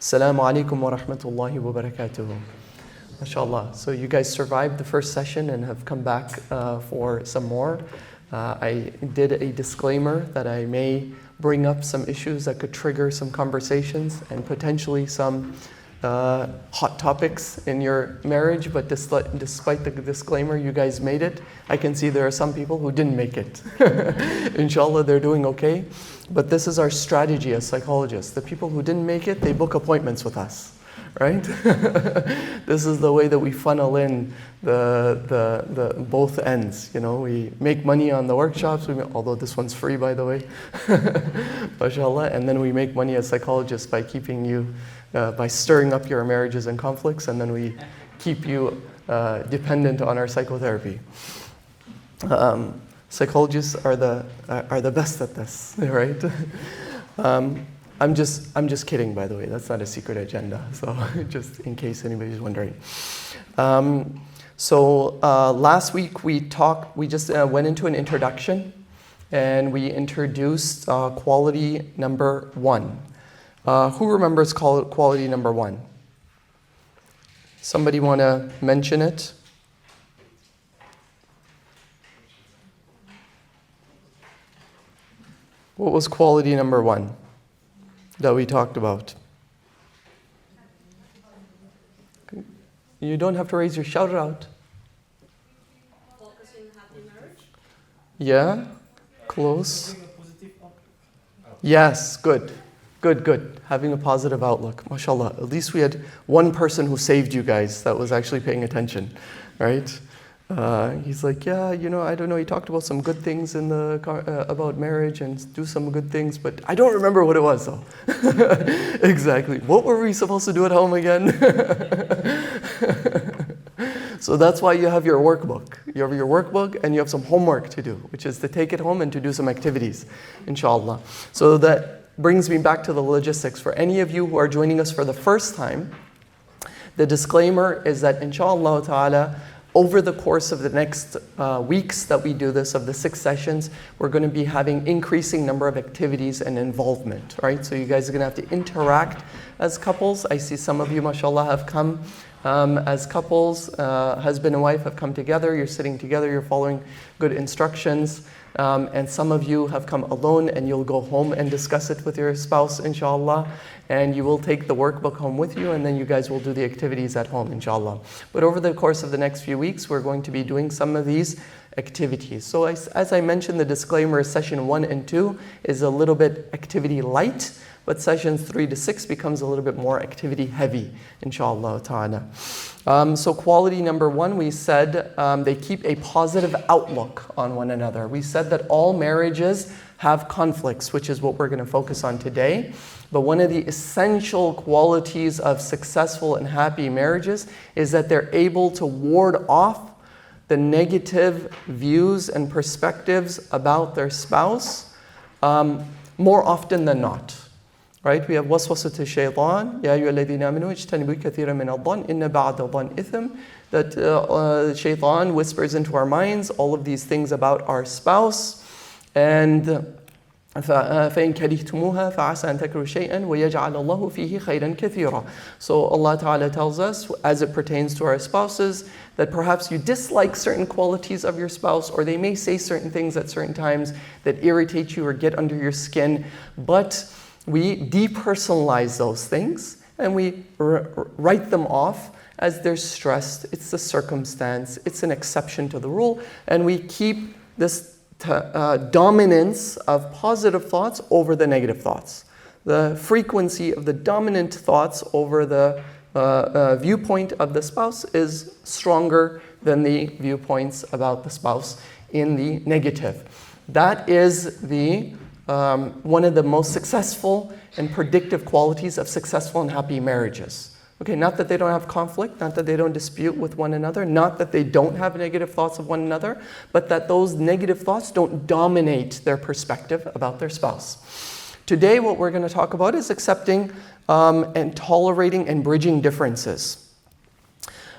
Assalamu alaikum wa rahmatullahi wa barakatuhu. MashaAllah. So you guys survived the first session and have come back for some more. I did a disclaimer that I may bring up some issues that could trigger some conversations and potentially some hot topics in your marriage, but despite the disclaimer, you guys made it. I can see there are some people who didn't make it. Inshallah, they're doing okay. But this is our strategy as psychologists. The people who didn't make it, they book appointments with us, right? This is the way that we funnel in the both ends. You know, we make money on the workshops, although this one's free, by the way, mashallah, and then we make money as psychologists by keeping you, by stirring up your marriages and conflicts, and then we keep you dependent on our psychotherapy. Psychologists are the best at this, right? I'm just kidding, by the way. That's not a secret agenda. So just in case anybody's wondering. Last week we just went into an introduction, and we introduced quality number 1. Who remembers quality number 1? Somebody want to mention it? What was quality number 1 that we talked about? You don't have to raise your shout out. Focusing happy marriage? Yeah? Close? Yes, good. Having a positive outlook. MashaAllah. At least we had one person who saved you guys that was actually paying attention, right? He's like, yeah, I don't know, he talked about some good things in about marriage and do some good things, but I don't remember what it was though. Exactly. What were we supposed to do at home again? So that's why you have your workbook. You have your workbook and you have some homework to do, which is to take it home and to do some activities, inshallah. So that brings me back to the logistics. For any of you who are joining us for the first time, the disclaimer is that inshallah ta'ala, over the course of the next weeks that we do this, of the 6 sessions, we're going to be having increasing number of activities and involvement, right? So you guys are going to have to interact as couples. I see some of you, mashallah, have come as couples. Husband and wife have come together. You're sitting together. You're following good instructions. And some of you have come alone, and you'll go home and discuss it with your spouse, inshallah. And you will take the workbook home with you, and then you guys will do the activities at home, inshallah. But over the course of the next few weeks, we're going to be doing some of these activities. So as I mentioned, the disclaimer is session 1 and 2 is a little bit activity light, but sessions 3 to 6 becomes a little bit more activity heavy, inshallah ta'ala. So quality number 1, we said they keep a positive outlook on one another. We said that all marriages have conflicts, which is what we're going to focus on today. But one of the essential qualities of successful and happy marriages is that they're able to ward off the negative views and perspectives about their spouse more often than not. Right? We have waswasat shaytan, ya ayyuhalladhina amanu ijtanibu kathiran min adh-dhann inna ba'da adh-dhann itham, that shaytan whispers into our minds all of these things about our spouse, and فَإِن كَرِهْتُمُوهَا فَعَسَىٰ أَن تَكْرَهُوا شَيْئًا وَيَجْعَلَ اللَّهُ فِيهِ خَيْرًا كَثِيرًا. So Allah Ta'ala tells us, as it pertains to our spouses, that perhaps you dislike certain qualities of your spouse, or they may say certain things at certain times that irritate you or get under your skin, but we depersonalize those things and we write them off as they're stressed. It's the circumstance, it's an exception to the rule, and we keep this dominance of positive thoughts over the negative thoughts. The frequency of the dominant thoughts over the viewpoint of the spouse is stronger than the viewpoints about the spouse in the negative. That is the one of the most successful and predictive qualities of successful and happy marriages. Okay, not that they don't have conflict, not that they don't dispute with one another, not that they don't have negative thoughts of one another, but that those negative thoughts don't dominate their perspective about their spouse. Today, what we're going to talk about is accepting and tolerating and bridging differences.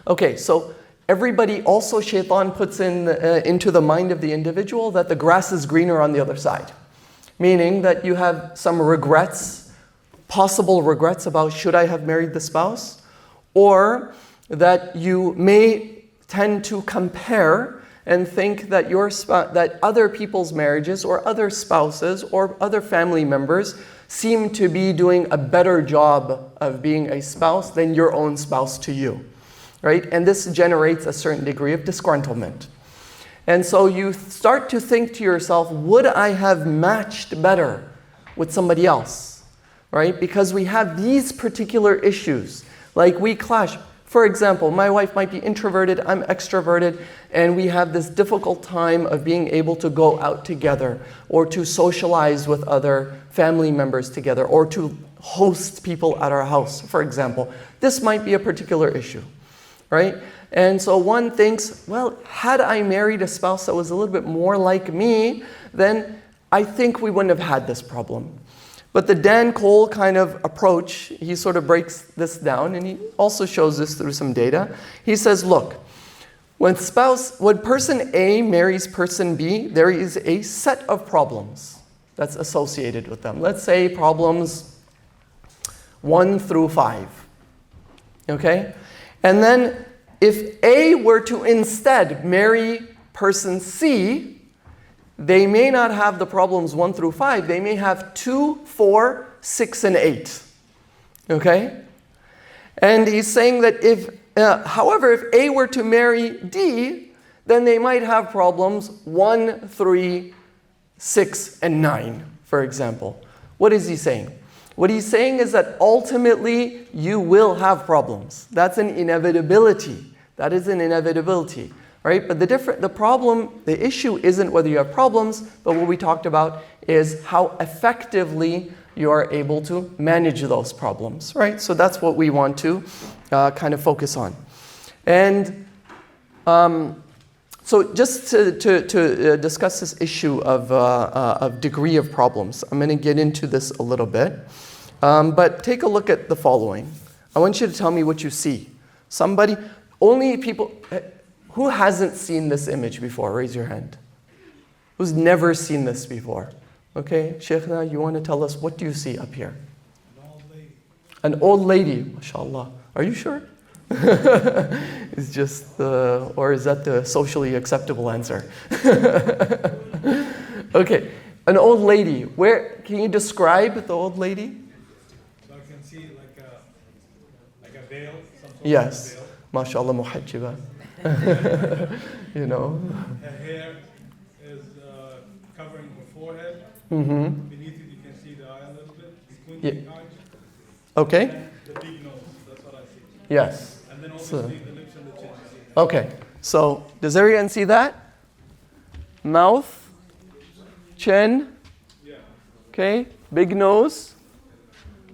Okay, so everybody, also shaitan puts into the mind of the individual that the grass is greener on the other side. Meaning that you have some regrets possible regrets about should I have married the spouse, or that you may tend to compare and think that that other people's marriages or other spouses or other family members seem to be doing a better job of being a spouse than your own spouse to you, right? And this generates a certain degree of disgruntlement. And so you start to think to yourself, would I have matched better with somebody else, right? Because we have these particular issues, like we clash. For example, my wife might be introverted, I'm extroverted, and we have this difficult time of being able to go out together or to socialize with other family members together or to host people at our house, for example. This might be a particular issue, right? And so one thinks, well, had I married a spouse that was a little bit more like me, then I think we wouldn't have had this problem. But the Dan Cole kind of approach, he sort of breaks this down, and he also shows this through some data. He says, look, when person A marries person B, there is a set of problems that's associated with them. Let's say problems 1 through 5, okay? And then if A were to instead marry person C, they may not have the problems 1 through 5. They may have 2, 4, 6, and 8. Okay? And he's saying that however, if A were to marry D, then they might have problems 1, 3, 6, and 9, for example. What is he saying? What he's saying is that ultimately you will have problems. That's an inevitability. That is an inevitability. Right? But the issue isn't whether you have problems, but what we talked about is how effectively you are able to manage those problems, right? So that's what we want to kind of focus on. And so just to discuss this issue of degree of problems, I'm going to get into this a little bit. But take a look at the following. I want you to tell me what you see. Only people... Who hasn't seen this image before? Raise your hand. Who's never seen this before? Okay, Sheikhna, you want to tell us, what do you see up here? An old lady. An old lady, mashallah. Are you sure? It's just or is that the socially acceptable answer? Okay, an old lady. Where can you describe the old lady? So I can see like a veil, some sort Yes, of veil. mashallah muhajjiba. You know. Her hair is covering her forehead. Mm-hmm. Beneath it, you can see the eye a little bit. Yeah. Eyes. Okay. And the big nose. That's what I see. Yes. And then obviously the lips and the chin. Okay. So does everyone see that? Mouth, chin. Yeah. Okay. Big nose.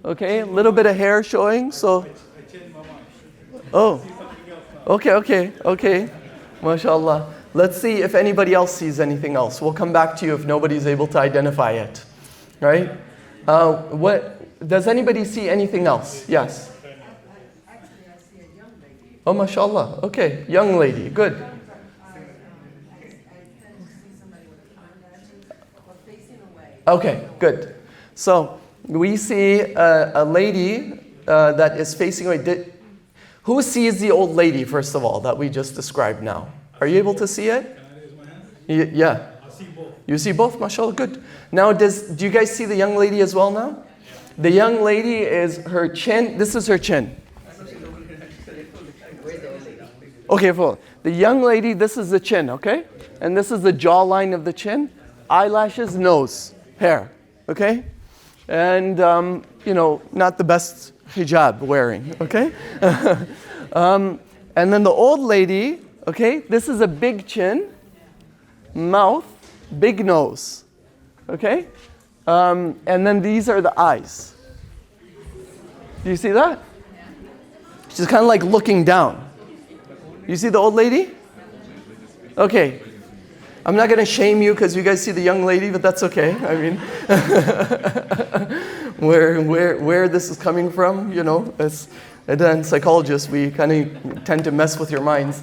Okay. A little bit of hair showing. So. I changed my mind. Oh. See something else now. Okay. MashaAllah. Let's see if anybody else sees anything else. We'll come back to you if nobody's able to identify it. Right? Does anybody see anything else? Yes. Actually, I see a young lady. Oh, mashallah. Okay. Young lady. Good. I tend to see somebody with a eyelashes or facing away. Okay. Good. So we see a lady that is facing away. Who sees the old lady, first of all, that we just described now? Are you able to see it? Can I raise my hand? Yeah. I see both. You see both? MashaAllah, good. Now, do you guys see the young lady as well now? The young lady is her chin. This is her chin. Okay, full. The young lady, this is the chin, okay? And this is the jawline of the chin. Eyelashes, nose, hair, okay? And, not the best hijab wearing, okay? And then the old lady, okay, this is a big chin, mouth, big nose, okay? And then these are the eyes. Do you see that? She's kind of like looking down. You see the old lady? Okay. I'm not going to shame you because you guys see the young lady, but that's okay. I mean, where this is coming from, as psychologists, we kind of tend to mess with your minds.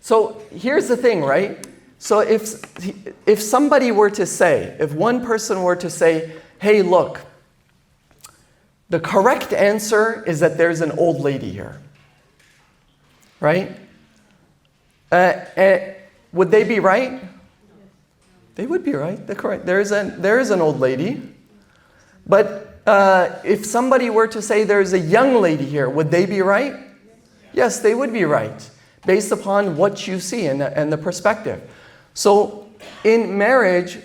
So here's the thing, right? So if somebody were to say, if one person were to say, hey, look, the correct answer is that there's an old lady here, right? Would they be right? They would be right. They're correct. There is an old lady. But if somebody were to say there's a young lady here, would they be right? Yes, they would be right, based upon what you see and the perspective. So in marriage,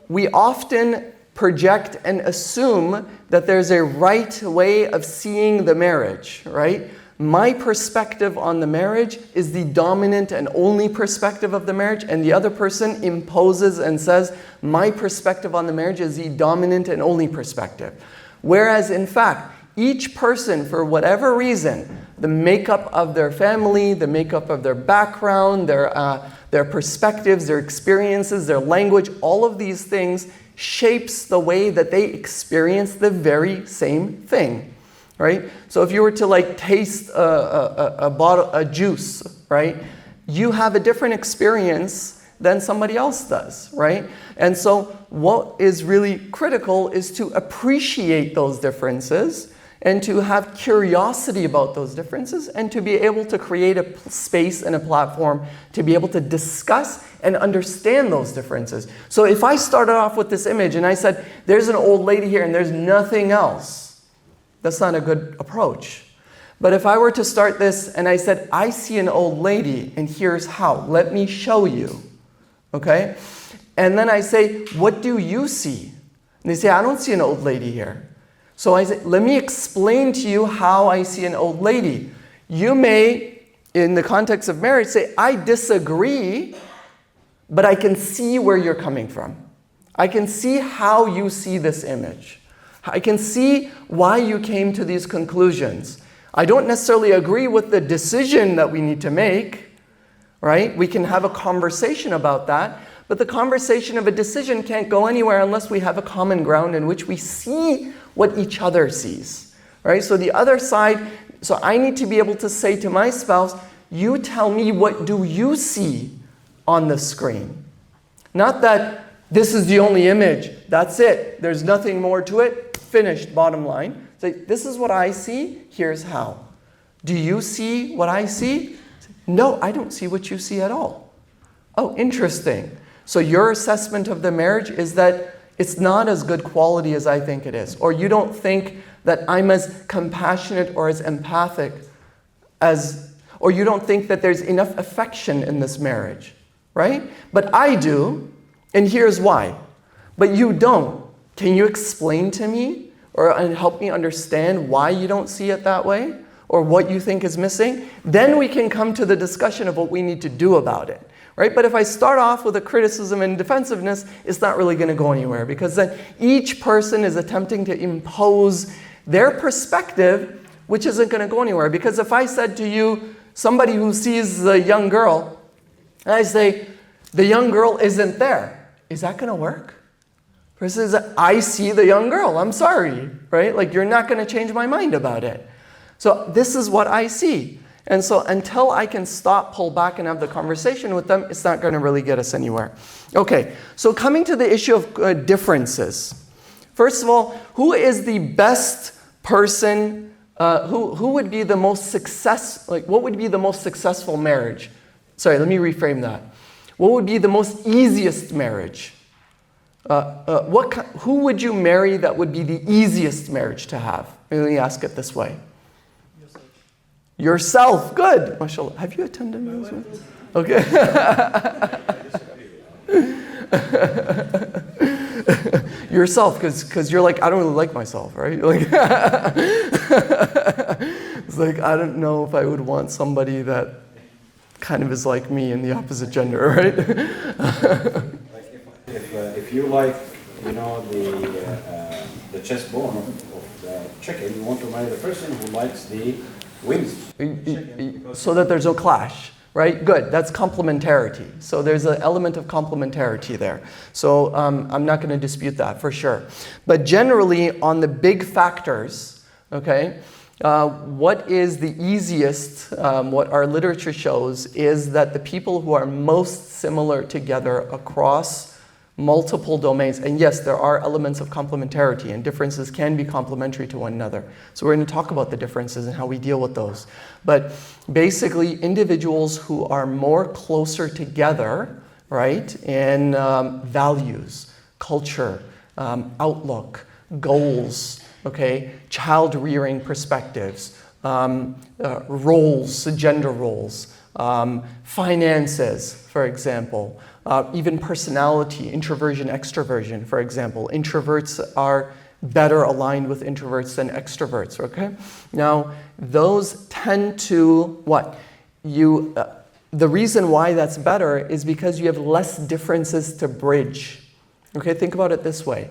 we often project and assume that there's a right way of seeing the marriage, right? My perspective on the marriage is the dominant and only perspective of the marriage, and the other person imposes and says, my perspective on the marriage is the dominant and only perspective. Whereas in fact, each person, for whatever reason, the makeup of their family, the makeup of their background, their perspectives, their experiences, their language, all of these things shapes the way that they experience the very same thing. Right? So if you were to like taste a juice, right? You have a different experience than somebody else does, right? And so what is really critical is to appreciate those differences and to have curiosity about those differences and to be able to create a space and a platform to be able to discuss and understand those differences. So if I started off with this image and I said, there's an old lady here and there's nothing else, that's not a good approach. But if I were to start this and I said, I see an old lady and here's how, let me show you, okay? And then I say, what do you see? And they say, I don't see an old lady here. So I say, let me explain to you how I see an old lady. You may, in the context of marriage, say, I disagree, but I can see where you're coming from. I can see how you see this image. I can see why you came to these conclusions. I don't necessarily agree with the decision that we need to make, right? We can have a conversation about that, but the conversation of a decision can't go anywhere unless we have a common ground in which we see what each other sees, right? So the other side, so I need to be able to say to my spouse, you tell me what do you see on the screen? Not that this is the only image, that's it, there's nothing more to it. Finished, bottom line. So this is what I see, here's how. Do you see what I see? No, I don't see what you see at all. Oh, interesting. So your assessment of the marriage is that it's not as good quality as I think it is. Or you don't think that I'm as compassionate or as empathic as, or you don't think that there's enough affection in this marriage, right? But I do, and here's why. But you don't. Can you explain to me or help me understand why you don't see it that way or what you think is missing? Then we can come to the discussion of what we need to do about it, right? But if I start off with a criticism and defensiveness, it's not really going to go anywhere because then each person is attempting to impose their perspective, which isn't going to go anywhere. Because if I said to you, somebody who sees a young girl, and I say, the young girl isn't there, is that going to work? Versus, I see the young girl, I'm sorry, right? Like, you're not going to change my mind about it. So this is what I see. And so until I can stop, pull back, and have the conversation with them, it's not going to really get us anywhere. Okay, so coming to the issue of differences. First of all, who is the best person, who would be the most what would be the most successful marriage? Sorry, let me reframe that. What would be the most easiest marriage? Who would you marry that would be the easiest marriage to have? Let me ask it this way. Yourself. Good. MashaAllah. Have you attended those ones? Okay. Yourself, because you're like, I don't really like myself, right? You're like it's like, I don't know if I would want somebody that kind of is like me in the opposite gender, right? If you like, the chest bone of the chicken, you want to marry the person who likes the wings. So that there's no clash, right? Good, that's complementarity. So there's an element of complementarity there. So I'm not going to dispute that for sure. But generally on the big factors, okay, what is the easiest, what our literature shows, is that the people who are most similar together across multiple domains, and yes, there are elements of complementarity, and differences can be complementary to one another. So we're going to talk about the differences and how we deal with those. But basically, individuals who are more closer together, right, in values, culture, outlook, goals, okay, child-rearing perspectives, roles, gender roles, finances, for example, even personality, introversion, extroversion, for example. Introverts are better aligned with introverts than extroverts, okay? Now, those tend to, what? The reason why that's better is because you have less differences to bridge. Okay, think about it this way.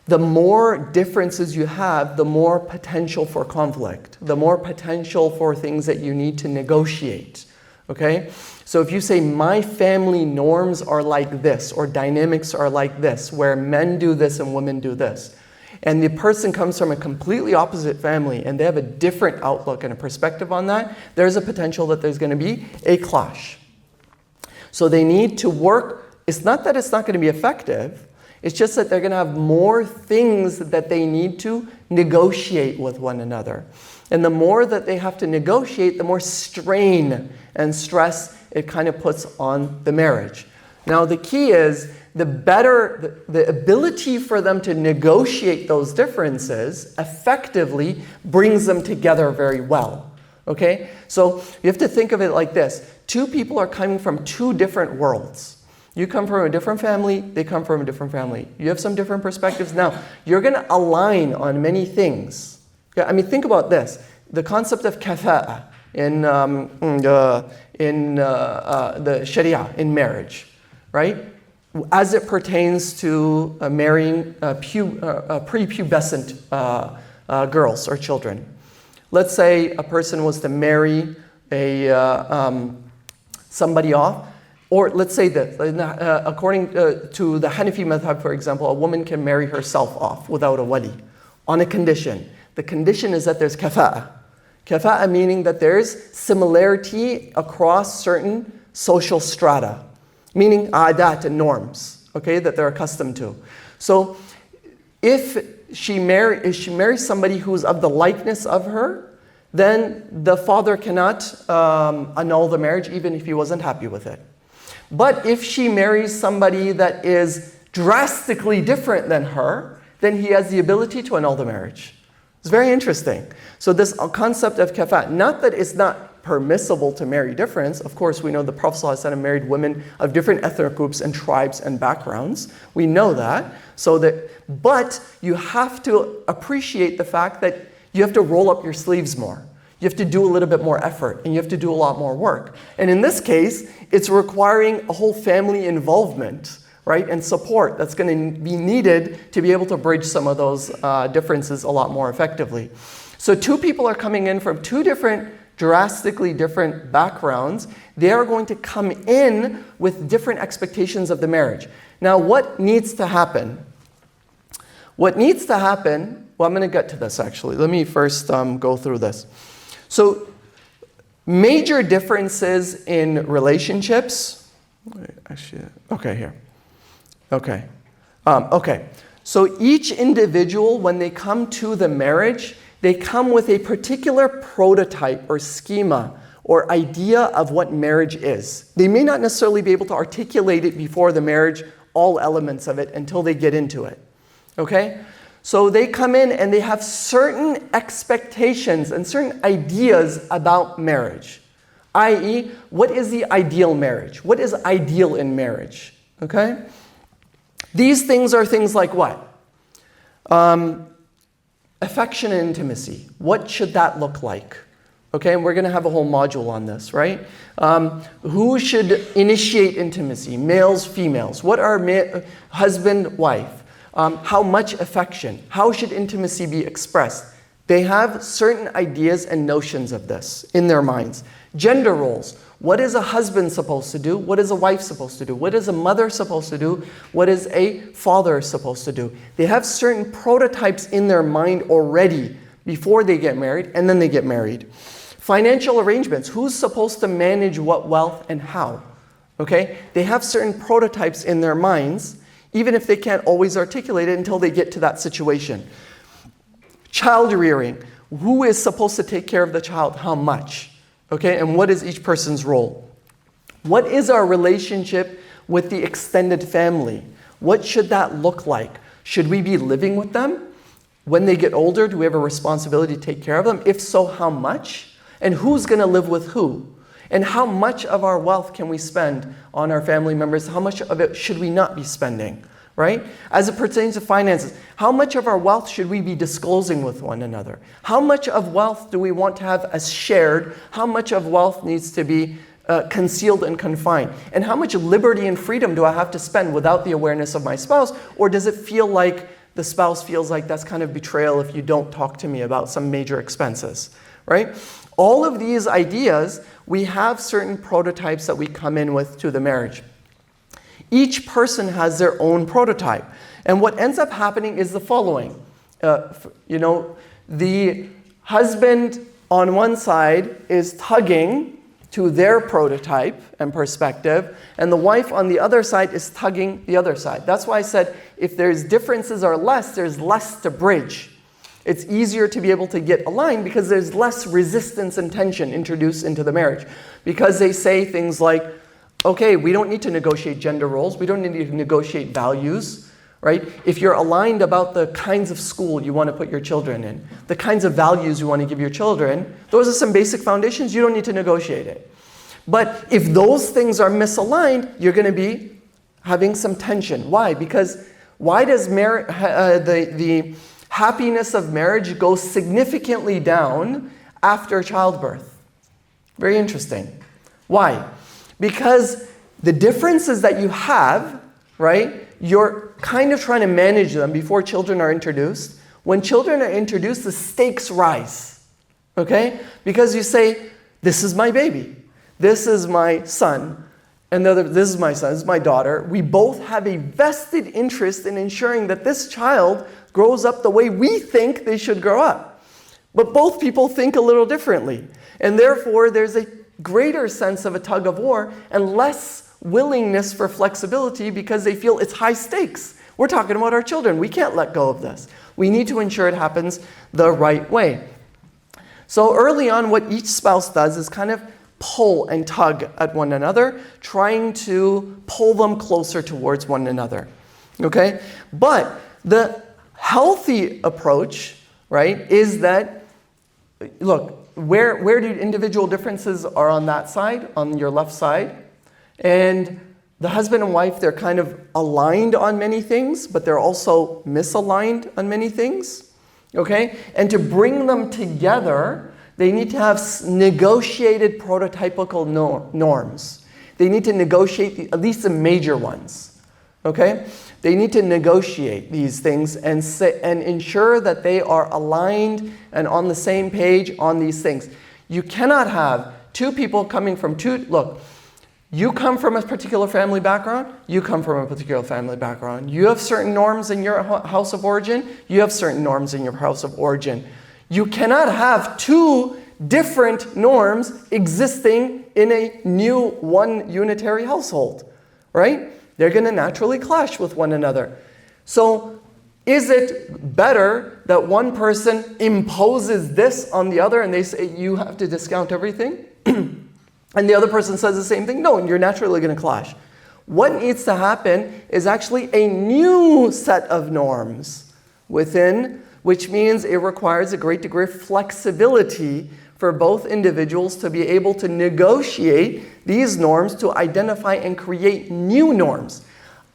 The more differences you have, the more potential for conflict, the more potential for things that you need to negotiate. Okay? So if you say, my family norms are like this, or dynamics are like this, where men do this and women do this, and the person comes from a completely opposite family and they have a different outlook and a perspective on that, there's a potential that there's going to be a clash. So they need to work. It's not that it's not going to be effective, it's just that they're going to have more things that they need to negotiate with one another. And the more that they have to negotiate, the more strain and stress it kind of puts on the marriage. Now the key is, the ability for them to negotiate those differences effectively brings them together very well. Okay? So you have to think of it like this. Two people are coming from two different worlds. You come from a different family, they come from a different family. You have some different perspectives. Now, you're going to align on many things. Okay? I mean, think about this. The concept of kafa'a in the Sharia, in marriage, right? As it pertains to marrying prepubescent girls or children. Let's say a person was to marry somebody off, or let's say that according to the Hanafi madhab, for example, a woman can marry herself off without a wali on a condition. The condition is that there's kafa'a. Kafa'a meaning that there's similarity across certain social strata, meaning adat and norms, okay, that they're accustomed to. So if she marries somebody who's of the likeness of her, then the father cannot annul the marriage even if he wasn't happy with it. But if she marries somebody that is drastically different than her, then he has the ability to annul the marriage. It's very interesting. So this concept of kafa, not that it's not permissible to marry difference. Of course, we know the Prophet ﷺ married women of different ethnic groups and tribes and backgrounds. We know that. But you have to appreciate the fact that you have to roll up your sleeves more. You have to do a little bit more effort, and you have to do a lot more work. And in this case, it's requiring a whole family involvement, right, and support that's going to be needed to be able to bridge some of those differences a lot more effectively. So two people are coming in from two drastically different backgrounds. They are going to come in with different expectations of the marriage. Now, what needs to happen? What needs to happen, well, I'm going to get to this actually. Let me first go through this. So, major differences in relationships. Actually, okay, here. Okay. So each individual, when they come to the marriage, they come with a particular prototype or schema or idea of what marriage is. They may not necessarily be able to articulate it before the marriage, all elements of it, until they get into it. Okay? So they come in and they have certain expectations and certain ideas about marriage. I.e., what is the ideal marriage? What is ideal in marriage? Okay? These things are things like what? Affection and intimacy. What should that look like? Okay, and we're going to have a whole module on this, right? Who should initiate intimacy? Males, females. What are husband, wife? How much affection? How should intimacy be expressed? They have certain ideas and notions of this in their minds. Gender roles. What is a husband supposed to do? What is a wife supposed to do? What is a mother supposed to do? What is a father supposed to do? They have certain prototypes in their mind already before they get married, and then they get married. Financial arrangements. Who's supposed to manage what wealth and how? Okay? They have certain prototypes in their minds, even if they can't always articulate it until they get to that situation. Child rearing. Who is supposed to take care of the child? How much? Okay, and what is each person's role? What is our relationship with the extended family? What should that look like? Should we be living with them? When they get older, do we have a responsibility to take care of them? If so, how much? And who's going to live with who? And how much of our wealth can we spend on our family members? How much of it should we not be spending? Right? As it pertains to finances, how much of our wealth should we be disclosing with one another? How much of wealth do we want to have as shared? How much of wealth needs to be concealed and confined? And how much liberty and freedom do I have to spend without the awareness of my spouse? Or does it feel like the spouse feels like that's kind of betrayal if you don't talk to me about some major expenses? Right? All of these ideas, we have certain prototypes that we come in with to the marriage. Each person has their own prototype. And what ends up happening is the following. The husband on one side is tugging to their prototype and perspective, and the wife on the other side is tugging the other side. That's why I said if there's differences or less, there's less to bridge. It's easier to be able to get aligned because there's less resistance and tension introduced into the marriage. Because they say things like, okay, we don't need to negotiate gender roles. We don't need to negotiate values, right? If you're aligned about the kinds of school you want to put your children in, the kinds of values you want to give your children, those are some basic foundations. You don't need to negotiate it. But if those things are misaligned, you're going to be having some tension. Why? Because why does the happiness of marriage go significantly down after childbirth? Very interesting. Why? Because the differences that you have, right, you're kind of trying to manage them before children are introduced. When children are introduced, the stakes rise, okay? Because you say, this is my baby, this is my son, and the other, this is my son, this is my daughter. We both have a vested interest in ensuring that this child grows up the way we think they should grow up. But both people think a little differently. And therefore, there's a greater sense of a tug of war and less willingness for flexibility because they feel it's high stakes. We're talking about our children. We can't let go of this. We need to ensure it happens the right way. So early on, what each spouse does is kind of pull and tug at one another, trying to pull them closer towards one another. Okay? But the healthy approach, right, is that, look, where do individual differences are on that side, on your left side, and the husband and wife, they're kind of aligned on many things, but they're also misaligned on many things, okay? And to bring them together, they need to have negotiated prototypical norms. They need to negotiate at least the major ones, okay? They need to negotiate these things and ensure that they are aligned and on the same page on these things. You cannot have two people coming from look, you come from a particular family background, you come from a particular family background. You have certain norms in your house of origin, you have certain norms in your house of origin. You cannot have two different norms existing in a new one unitary household, right? They're going to naturally clash with one another. So is it better that one person imposes this on the other and they say you have to discount everything? And the other person says the same thing? No, and you're naturally going to clash. What needs to happen is actually a new set of norms within, which means it requires a great degree of flexibility for both individuals to be able to negotiate these norms to identify and create new norms.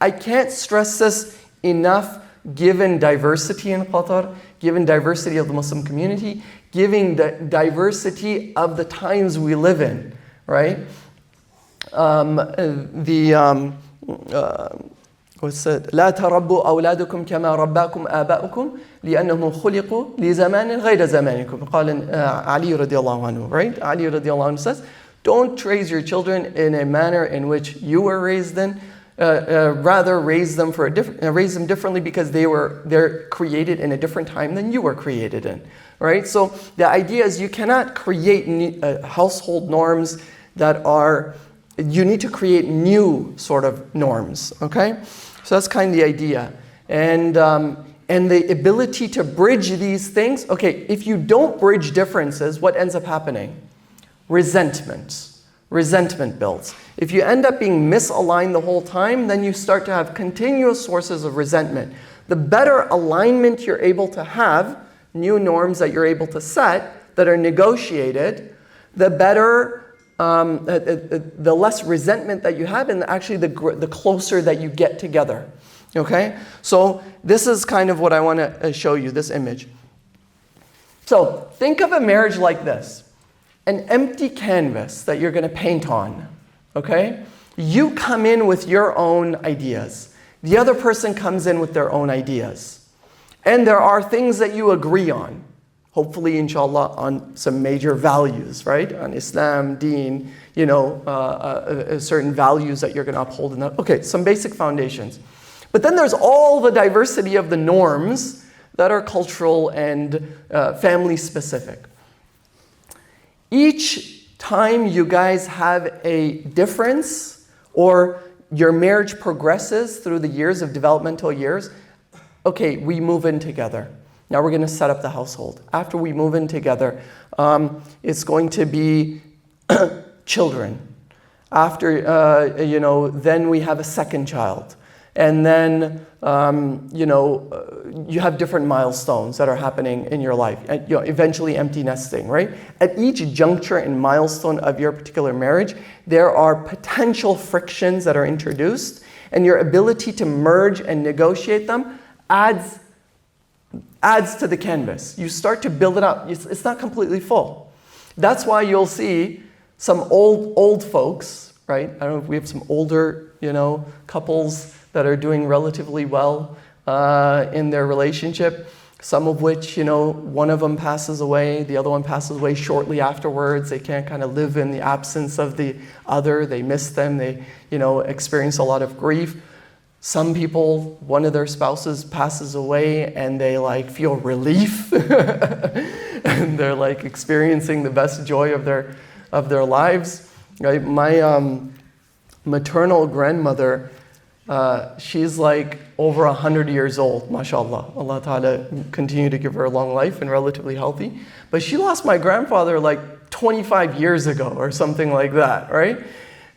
I can't stress this enough given diversity in Qatar, given diversity of the Muslim community, given the diversity of the times we live in, right? لا تربوا أولادكم كما رباكم آباؤكم لأنهم خلقوا لزمان غير زمانكم. قال Ali radiallahu anhu, right? Ali radiallahu anhu says, Don't raise your children in a manner in which you were raised in. Rather, raise them differently because they're created in a different time than you were created in, right? So the idea is you cannot create household norms that are. You need to create new sort of norms, okay? So that's kind of the idea, and the ability to bridge these things. Okay, if you don't bridge differences, what ends up happening? Resentment builds. If you end up being misaligned the whole time, then you start to have continuous sources of resentment. The better alignment you're able to have, new norms that you're able to set that are negotiated, the better, the less resentment that you have, and actually the closer that you get together. Okay? So this is kind of what I want to show you, this image. So think of a marriage like this. An empty canvas that you're going to paint on, okay? You come in with your own ideas. The other person comes in with their own ideas. And there are things that you agree on, hopefully, inshallah, on some major values, right? On Islam, Deen, certain values that you're going to uphold. In that. Okay, some basic foundations. But then there's all the diversity of the norms that are cultural and family specific. Each time you guys have a difference or your marriage progresses through the years of developmental years, okay, we move in together. Now we're going to set up the household. After we move in together, it's going to be children. After, then we have a second child. And then, you have different milestones that are happening in your life. And, eventually empty nesting, right? At each juncture and milestone of your particular marriage, there are potential frictions that are introduced, and your ability to merge and negotiate them adds to the canvas. You start to build it up. It's not completely full. That's why you'll see some old folks, right? I don't know if we have some older, couples that are doing relatively well in their relationship, some of which, one of them passes away, the other one passes away shortly afterwards. They can't kind of live in the absence of the other. They miss them. They, experience a lot of grief. Some people, one of their spouses passes away and they feel relief and they're experiencing the best joy of their lives. Right? My maternal grandmother, she's over 100 years old, mashallah. Allah Ta'ala continue to give her a long life and relatively healthy. But she lost my grandfather 25 years ago or something like that, right?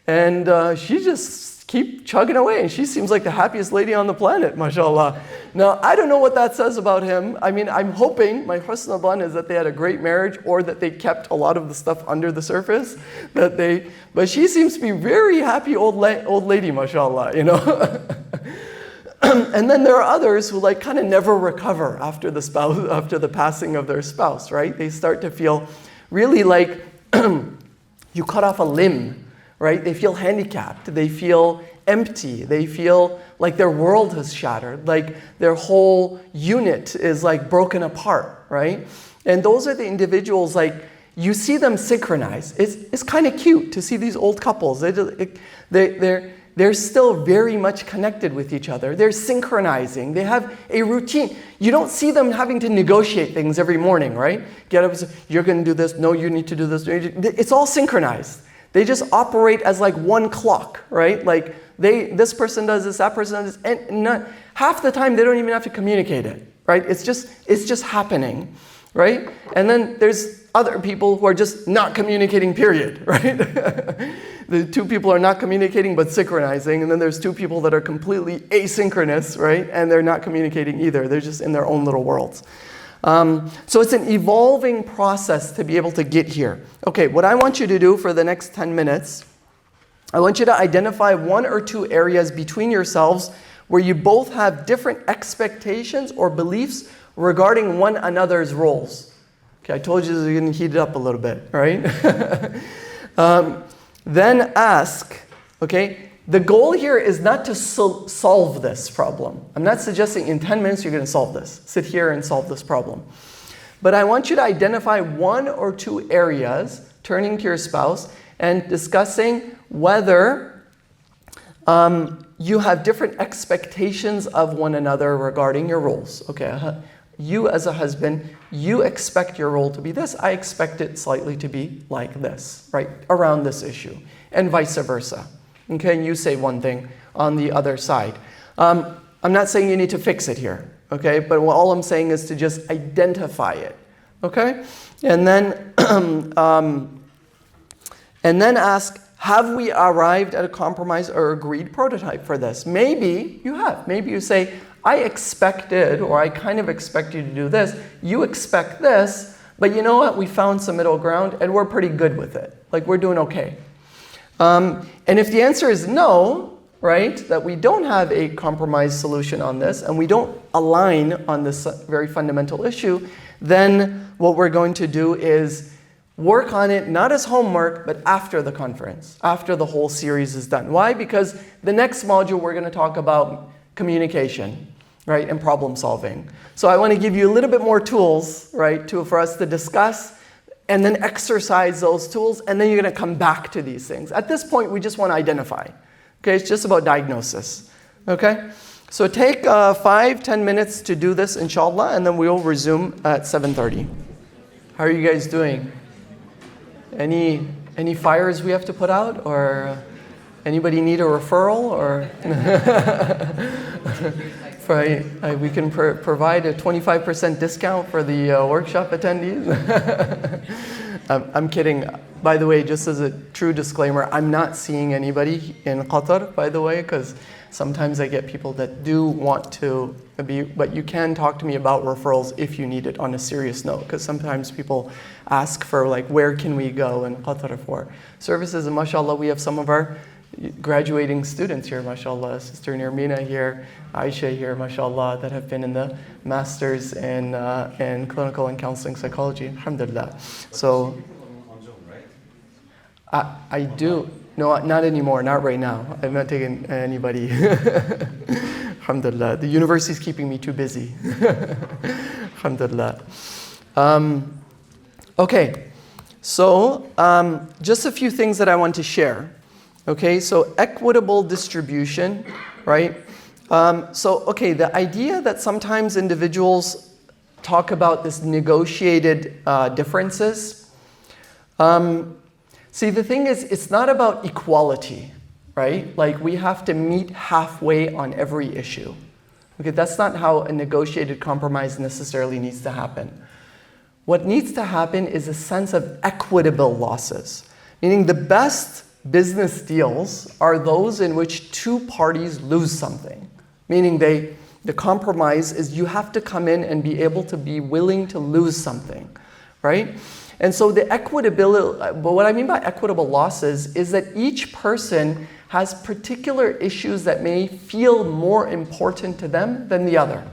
And she just keep chugging away, and she seems like the happiest lady on the planet, mashallah. Now, I don't know what that says about him. I mean, I'm hoping, my husn al-dhan is that they had a great marriage or that they kept a lot of the stuff under the surface. But she seems to be very happy old lady, mashallah, And then there are others who kind of never recover after the passing of their spouse, right? They start to feel really like you cut off a limb, right? They feel handicapped. They feel empty. They feel like their world has shattered, like their whole unit is broken apart, right? And those are the individuals you see them synchronized. It's kind of cute to see these old couples. They're still very much connected with each other. They're synchronizing. They have a routine. You don't see them having to negotiate things every morning, right? Get up and say, you're going to do this. No, you need to do this. It's all synchronized. They just operate as one clock, right? This person does this, that person does this, and half the time they don't even have to communicate it, right? It's just happening, right? And then there's other people who are just not communicating, period, right? The two people are not communicating but synchronizing, and then there's two people that are completely asynchronous, right? And they're not communicating either. They're just in their own little worlds. So it's an evolving process to be able to get here. Okay, what I want you to do for the next 10 minutes, I want you to identify one or two areas between yourselves where you both have different expectations or beliefs regarding one another's roles. Okay, I told you this is going to heat it up a little bit, right? Then ask, okay, the goal here is not to solve this problem. I'm not suggesting in 10 minutes you're going to solve this. Sit here and solve this problem. But I want you to identify one or two areas, turning to your spouse, and discussing whether you have different expectations of one another regarding your roles. Okay, you as a husband, you expect your role to be this. I expect it slightly to be like this, right? Around this issue, and vice versa. Okay, and you say one thing on the other side. I'm not saying you need to fix it here, okay? But all I'm saying is to just identify it, okay? And then ask, have we arrived at a compromise or agreed prototype for this? Maybe you have. Maybe you say, I expected, or I kind of expect you to do this. You expect this, but you know what? We found some middle ground, and we're pretty good with it. Like, we're doing okay. And if the answer is no, right, that we don't have a compromise solution on this, and we don't align on this very fundamental issue, then what we're going to do is work on it, not as homework, but after the conference, after the whole series is done. Why? Because the next module we're going to talk about communication, right, and problem solving. So I want to give you a little bit more tools, right, for us to discuss, and then exercise those tools, and then you're going to come back to these things. At this point, we just want to identify. Okay, it's just about diagnosis. Okay, so take 5-10 minutes to do this, inshallah, and then we'll resume at 7:30. How are you guys doing? Any fires we have to put out, or anybody need a referral, or we can provide a 25% discount for the workshop attendees? I'm kidding. By the way, just as a true disclaimer, I'm not seeing anybody in Qatar, by the way, because sometimes I get people that do want to be, but you can talk to me about referrals if you need it on a serious note, because sometimes people ask for, like, where can we go in Qatar for services, and mashallah, we have some of our graduating students here, mashallah, Sister Nirmina here, Aisha here, mashallah, that have been in the masters in clinical and counseling psychology, alhamdulillah. So On Zoom, right? I do. No, not anymore, not right now. I'm not taking anybody. Alhamdulillah. The university's keeping me too busy. Alhamdulillah. Okay, so just a few things that I want to share. Okay, so equitable distribution, right? Okay, the idea that sometimes individuals talk about this negotiated differences. See, the thing is, it's not about equality, right? Like, we have to meet halfway on every issue. Okay, that's not how a negotiated compromise necessarily needs to happen. What needs to happen is a sense of equitable losses, meaning the best business deals are those in which two parties lose something, meaning the compromise is you have to come in and be able to be willing to lose something, right? And so the equitability, but what I mean by equitable losses is that each person has particular issues that may feel more important to them than the other,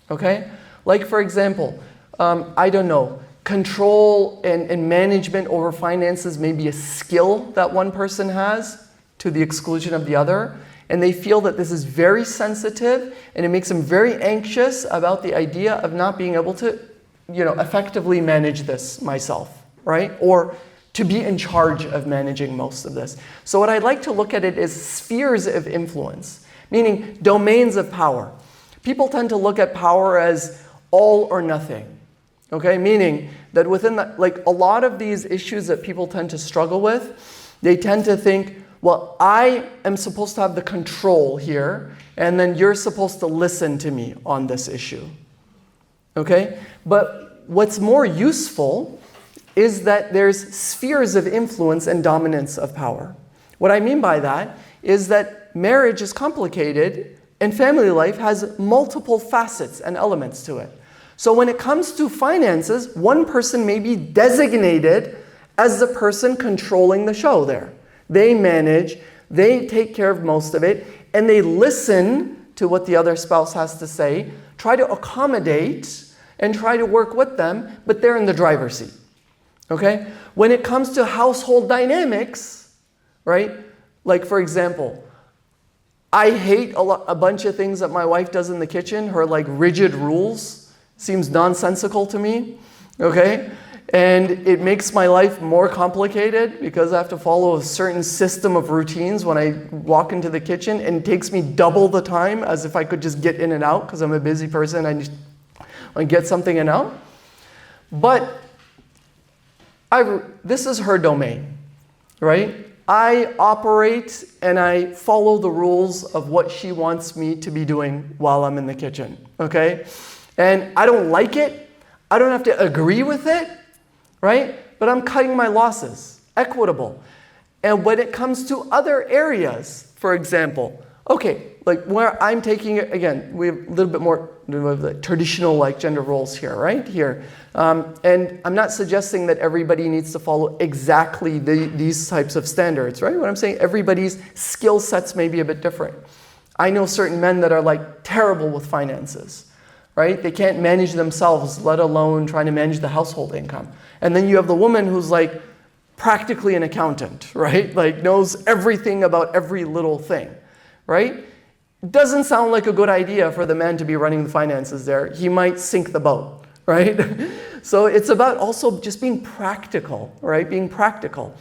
okay? Like, for example, I don't know, control and management over finances may be a skill that one person has to the exclusion of the other, and they feel that this is very sensitive, and it makes them very anxious about the idea of not being able to, effectively manage this myself, right? Or to be in charge of managing most of this. So what I'd like to look at it is spheres of influence, meaning domains of power. People tend to look at power as all or nothing, okay? Meaning that within a lot of these issues that people tend to struggle with, they tend to think, well, I am supposed to have the control here, and then you're supposed to listen to me on this issue. Okay? But what's more useful is that there's spheres of influence and dominance of power. What I mean by that is that marriage is complicated and family life has multiple facets and elements to it. So when it comes to finances, one person may be designated as the person controlling the show there. They manage, they take care of most of it, and they listen to what the other spouse has to say, try to accommodate, and try to work with them, but they're in the driver's seat, okay? When it comes to household dynamics, right? Like, for example, I hate a bunch of things that my wife does in the kitchen. Her, rigid rules seems nonsensical to me, okay? And it makes my life more complicated because I have to follow a certain system of routines when I walk into the kitchen, and it takes me double the time as if I could just get in and out because I'm a busy person. I just want to get something in and out. But this is her domain, right? I operate and I follow the rules of what she wants me to be doing while I'm in the kitchen, okay? And I don't like it. I don't have to agree with it, right? But I'm cutting my losses, equitable. And when it comes to other areas, for example, okay, like where I'm taking it, again, we have a little bit more traditional like gender roles here, right? Here. And I'm not suggesting that everybody needs to follow exactly these types of standards, right? What I'm saying, everybody's skill sets may be a bit different. I know certain men that are like terrible with finances, right? They can't manage themselves, let alone trying to manage the household income. And then you have the woman who's like practically an accountant, right? Like knows everything about every little thing, right? Doesn't sound like a good idea for the man to be running the finances there. He might sink the boat, right? So it's about also just being practical, right? Being practical.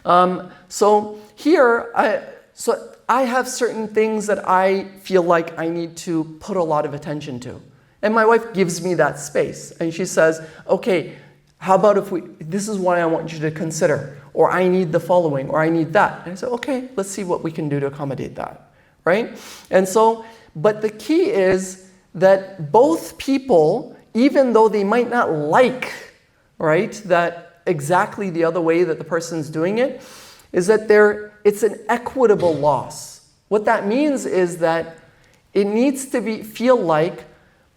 So here, I have certain things that I feel like I need to put a lot of attention to. And my wife gives me that space. And she says, okay, how about if this is what I want you to consider, or I need the following, or I need that. And I said, okay, let's see what we can do to accommodate that. Right? And so, but the key is that both people, even though they might not like, right, that exactly the other way that the person's doing it, is that it's an equitable loss. What that means is that it needs to feel like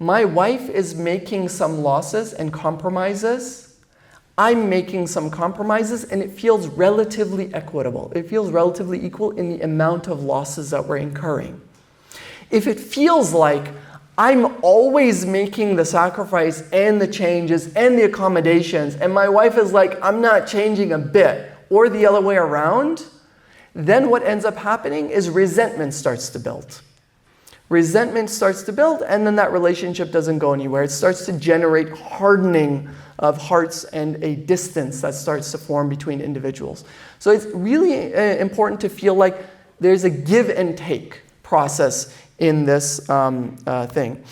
my wife is making some losses and compromises. I'm making some compromises, and it feels relatively equitable. It feels relatively equal in the amount of losses that we're incurring. If it feels like I'm always making the sacrifice and the changes and the accommodations, and my wife is like, I'm not changing a bit, or the other way around, then what ends up happening is resentment starts to build. Resentment starts to build, and then that relationship doesn't go anywhere. It starts to generate hardening of hearts and a distance that starts to form between individuals. So it's really important to feel like there's a give and take process in this thing.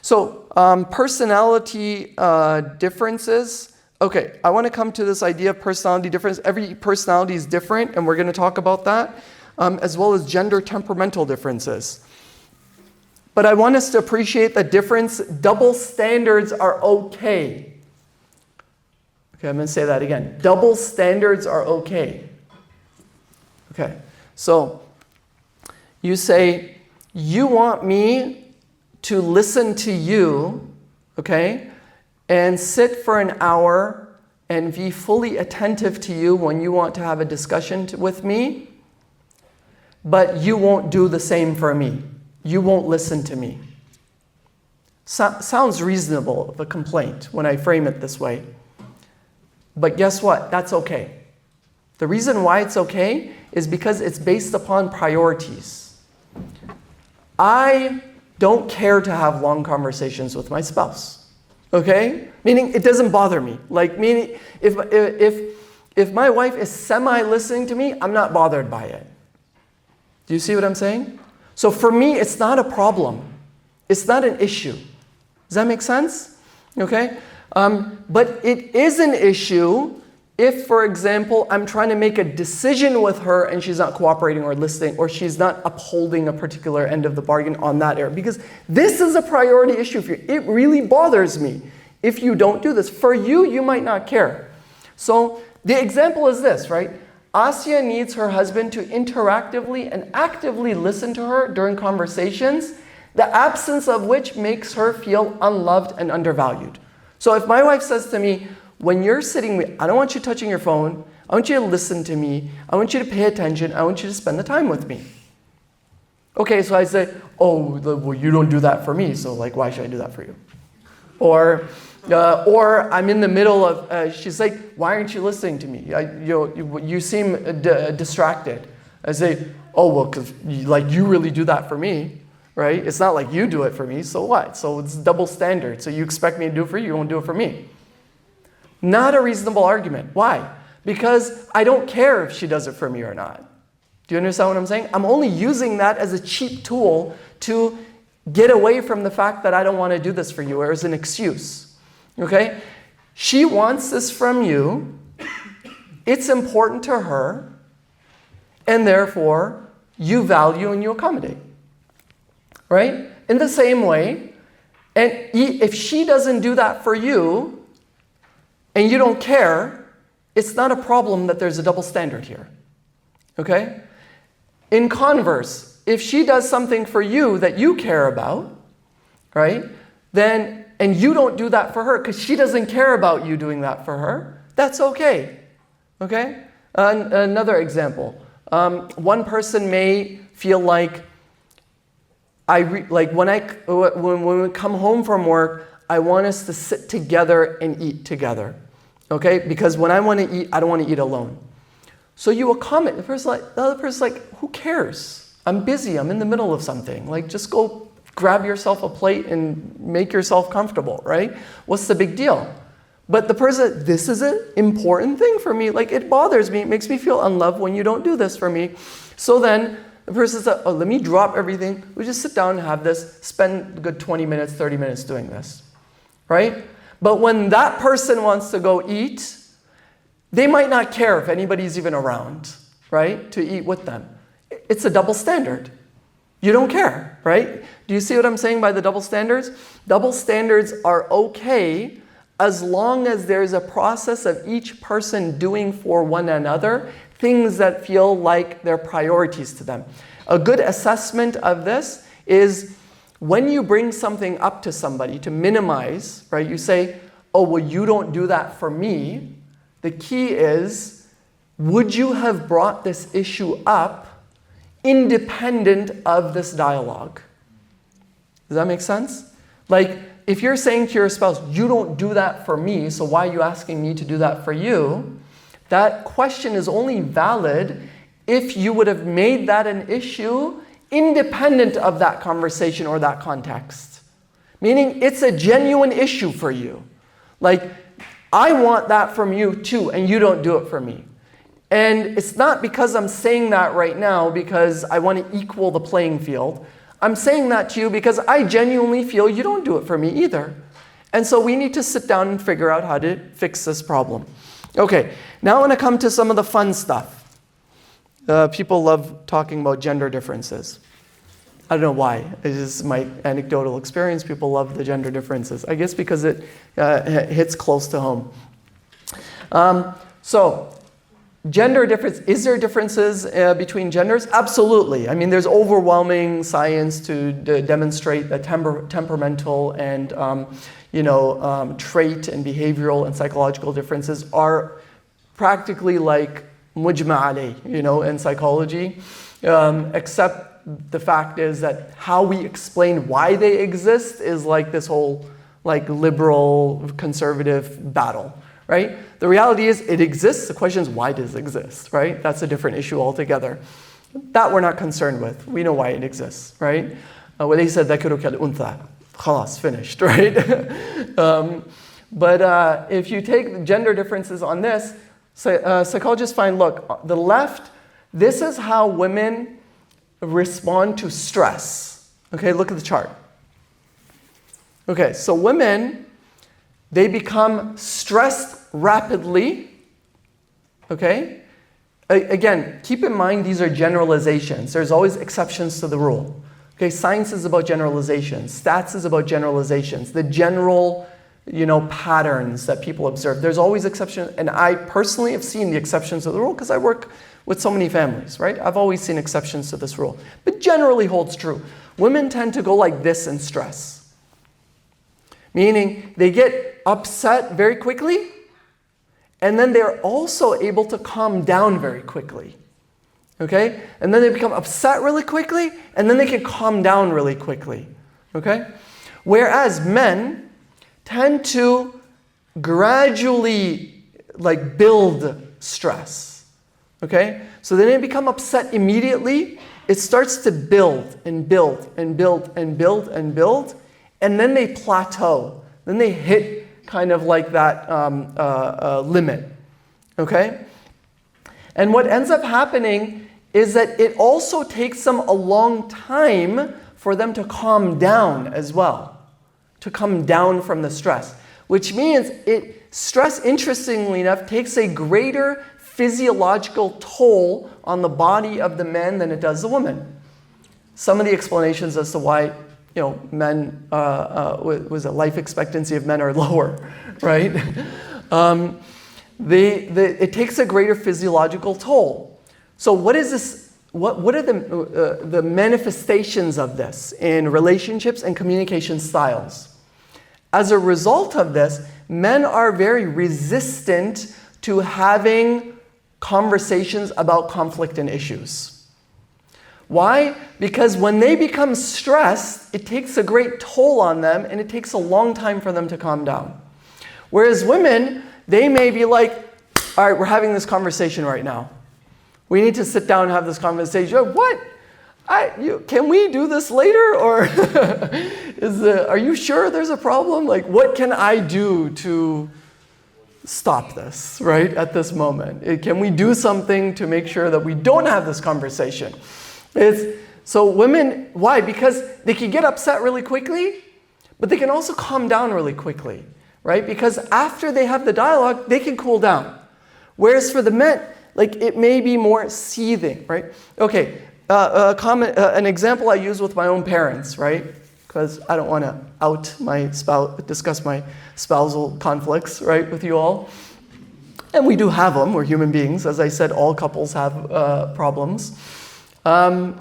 So personality differences. Okay, I want to come to this idea of personality difference. Every personality is different, and we're going to talk about that, as well as gender temperamental differences. But I want us to appreciate the difference. Double standards are okay. Okay, I'm going to say that again. Double standards are okay. Okay, so you say, you want me to listen to you, okay, and sit for an hour and be fully attentive to you when you want to have a discussion with me, but you won't do the same for me. You won't listen to me. Sounds reasonable of a complaint when I frame it this way. But guess what? That's okay. The reason why it's okay is because it's based upon priorities. I don't care to have long conversations with my spouse. Okay? Meaning it doesn't bother me. Like meaning if my wife is semi-listening to me, I'm not bothered by it. Do you see what I'm saying? So for me, it's not a problem. It's not an issue. Does that make sense? Okay? But it is an issue if, for example, I'm trying to make a decision with her and she's not cooperating or listening, or she's not upholding a particular end of the bargain on that area. Because this is a priority issue for you. It really bothers me if you don't do this. For you, you might not care. So the example is this, right? Asya needs her husband to interactively and actively listen to her during conversations, the absence of which makes her feel unloved and undervalued. So if my wife says to me, when you're sitting with me, I don't want you touching your phone. I want you to listen to me. I want you to pay attention. I want you to spend the time with me. Okay, so I say, oh, well, you don't do that for me, so like, why should I do that for you? Or I'm in the middle of, she's like, why aren't you listening to me? You seem distracted. I say, oh, well, because you really do that for me, right? It's not like you do it for me, so what? So it's double standard. So you expect me to do it for you, you won't do it for me. Not a reasonable argument. Why? Because I don't care if she does it for me or not. Do you understand what I'm saying? I'm only using that as a cheap tool to get away from the fact that I don't want to do this for you, or as an excuse. Okay? She wants this from you. It's important to her. And therefore, you value and you accommodate. Right? In the same way, and if she doesn't do that for you, and you don't care, it's not a problem that there's a double standard here. Okay? In converse, if she does something for you that you care about, right, then, and you don't do that for her because she doesn't care about you doing that for her, that's okay. Okay? Another example. One person may feel like, when we come home from work, I want us to sit together and eat together. Okay? Because when I want to eat, I don't want to eat alone. So you accommodate. The other person's like, who cares? I'm busy. I'm in the middle of something. Like, just go grab yourself a plate and make yourself comfortable, right? What's the big deal? But the person, this is an important thing for me. Like, it bothers me. It makes me feel unloved when you don't do this for me. So then the person says, oh, let me drop everything. We just sit down and have this, spend a good 20 minutes, 30 minutes doing this, right? But when that person wants to go eat, they might not care if anybody's even around, right, to eat with them. It's a double standard. You don't care, right? Do you see what I'm saying by the double standards? Double standards are okay as long as there's a process of each person doing for one another things that feel like they're priorities to them. A good assessment of this is when you bring something up to somebody to minimize, right? You say, oh, well, you don't do that for me. The key is, would you have brought this issue up independent of this dialogue? Does that make sense? Like, if you're saying to your spouse, you don't do that for me, so why are you asking me to do that for you? That question is only valid if you would have made that an issue independent of that conversation or that context. Meaning, it's a genuine issue for you. Like, I want that from you too, and you don't do it for me. And it's not because I'm saying that right now because I want to equal the playing field. I'm saying that to you because I genuinely feel you don't do it for me either. And so we need to sit down and figure out how to fix this problem. Okay, now I want to come to some of the fun stuff. People love talking about gender differences. I don't know why. It's just my anecdotal experience. People love the gender differences. I guess because it hits close to home. So, gender difference. Is there differences between genders? Absolutely. I mean, there's overwhelming science to demonstrate that temperamental and trait and behavioral and psychological differences are practically like mujma alayh, in psychology, except the fact is that how we explain why they exist is like this whole like liberal conservative battle, right? The reality is it exists. The question is, why does it exist, right? That's a different issue altogether. That we're not concerned with. We know why it exists, right? وَلَيْسَ ذَكَرُ كَالْأُنْثَى. Khalas, finished, right? But if you take gender differences on this, psychologists find, look, the left, this is how women respond to stress. Okay, look at the chart. Okay, so women, they become stressed rapidly. Okay? Again, keep in mind these are generalizations. There's always exceptions to the rule. Okay, science is about generalizations. Stats is about generalizations. The general, patterns that people observe. There's always exceptions, and I personally have seen the exceptions to the rule because I work with so many families, right? I've always seen exceptions to this rule, but generally holds true. Women tend to go like this in stress. Meaning they get upset very quickly, and then they're also able to calm down very quickly. Okay? And then they become upset really quickly, and then they can calm down really quickly. Okay? Whereas men tend to gradually build stress. Okay? So then they become upset immediately. It starts to build and build and build and build and build, and then they plateau. Then they hit kind of like that limit, okay? And what ends up happening is that it also takes them a long time for them to calm down as well, to come down from the stress, which means stress, interestingly enough, takes a greater physiological toll on the body of the man than it does the woman. Some of the explanations as to why, men, was a life expectancy of men are lower, right? It takes a greater physiological toll. So what is this? What are the manifestations of this in relationships and communication styles? As a result of this, men are very resistant to having conversations about conflict and issues. Why? Because when they become stressed, it takes a great toll on them and it takes a long time for them to calm down. Whereas women, they may be like, all right, we're having this conversation right now. We need to sit down and have this conversation. What? Can we do this later? Or are you sure there's a problem? Like, what can I do to stop this, right, at this moment? Can we do something to make sure that we don't have this conversation? So women, why? Because they can get upset really quickly, but they can also calm down really quickly, right? Because after they have the dialogue, they can cool down. Whereas for the men, like, it may be more seething, right? Okay, an example I use with my own parents, right? Because I don't want to discuss my spousal conflicts, right, with you all. And we do have them. We're human beings. As I said, all couples have problems. So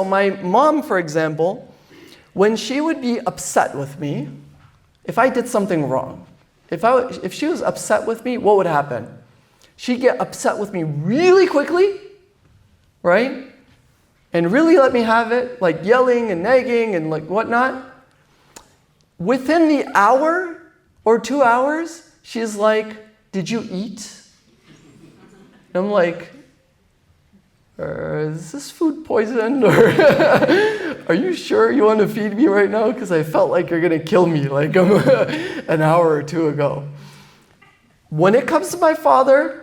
my mom, for example, when she would be upset with me, if I did something wrong, if she was upset with me, what would happen? She'd get upset with me really quickly, right? And really let me have it, like yelling and nagging and like whatnot. Within the hour or 2 hours, she's like, did you eat? And I'm like, is this food poisoned? Or are you sure you want to feed me right now? Because I felt like you're going to kill me like an hour or two ago. When it comes to my father,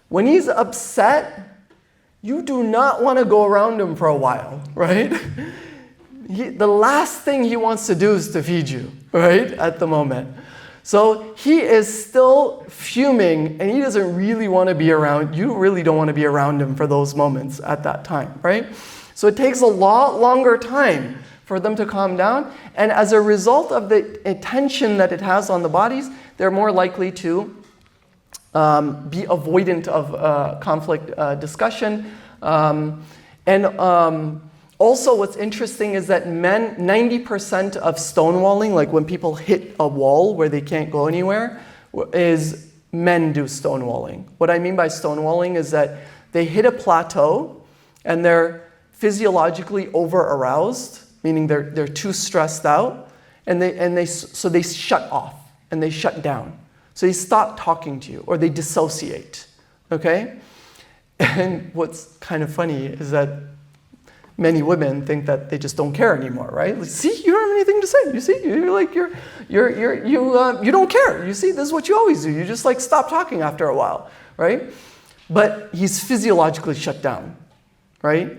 when he's upset, you do not want to go around him for a while, right? The last thing he wants to do is to feed you, right, at the moment. So he is still fuming and he doesn't really want to be around. You really don't want to be around him for those moments at that time, right? So it takes a lot longer time for them to calm down. And as a result of the tension that it has on the bodies, they're more likely to be avoidant of conflict discussion. Also what's interesting is that men, 90% of stonewalling, like when people hit a wall where they can't go anywhere, is men do stonewalling. What I mean by stonewalling is that they hit a plateau and they're physiologically over-aroused, meaning they're too stressed out, so they shut off and they shut down. So they stop talking to you or they dissociate, okay? And what's kind of funny is that many women think that they just don't care anymore, right? Like, see, you don't have anything to say. You see, you don't care. You see, this is what you always do. You just like stop talking after a while, right? But he's physiologically shut down, right?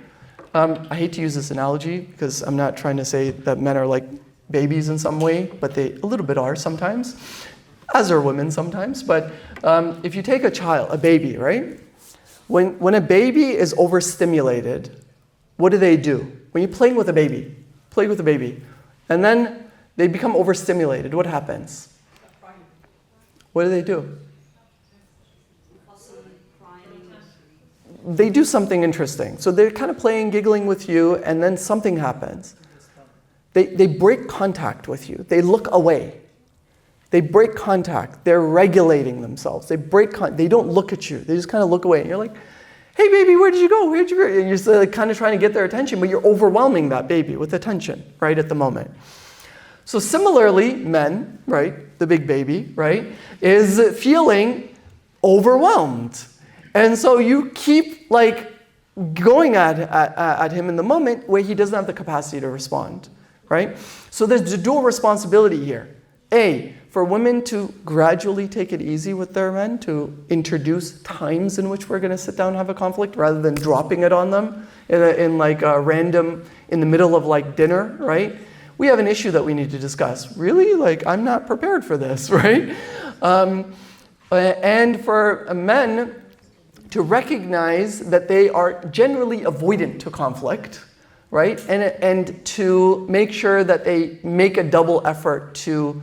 I hate to use this analogy because I'm not trying to say that men are like babies in some way, but they a little bit are sometimes, as are women sometimes. But if you take a baby, right? When a baby is overstimulated, what do? When you're playing with a baby, and then they become overstimulated, what happens? What do? They do something interesting. So they're kind of playing, giggling with you, and then something happens. They break contact with you. They look away. They break contact. They're regulating themselves. They don't look at you. They just kind of look away. And you're like, hey, baby, where did you go? Where did you go? And you're like kind of trying to get their attention, but you're overwhelming that baby with attention, right, at the moment. So similarly, men, right, the big baby, right, is feeling overwhelmed. And so you keep like going at him in the moment where he doesn't have the capacity to respond, right? So there's a dual responsibility here. for women to gradually take it easy with their men, to introduce times in which we're going to sit down and have a conflict rather than dropping it on them in like a random, in the middle of like dinner, right? We have an issue that we need to discuss. Really? Like, I'm not prepared for this, right? And for men to recognize that they are generally avoidant to conflict, right? And to make sure that they make a double effort to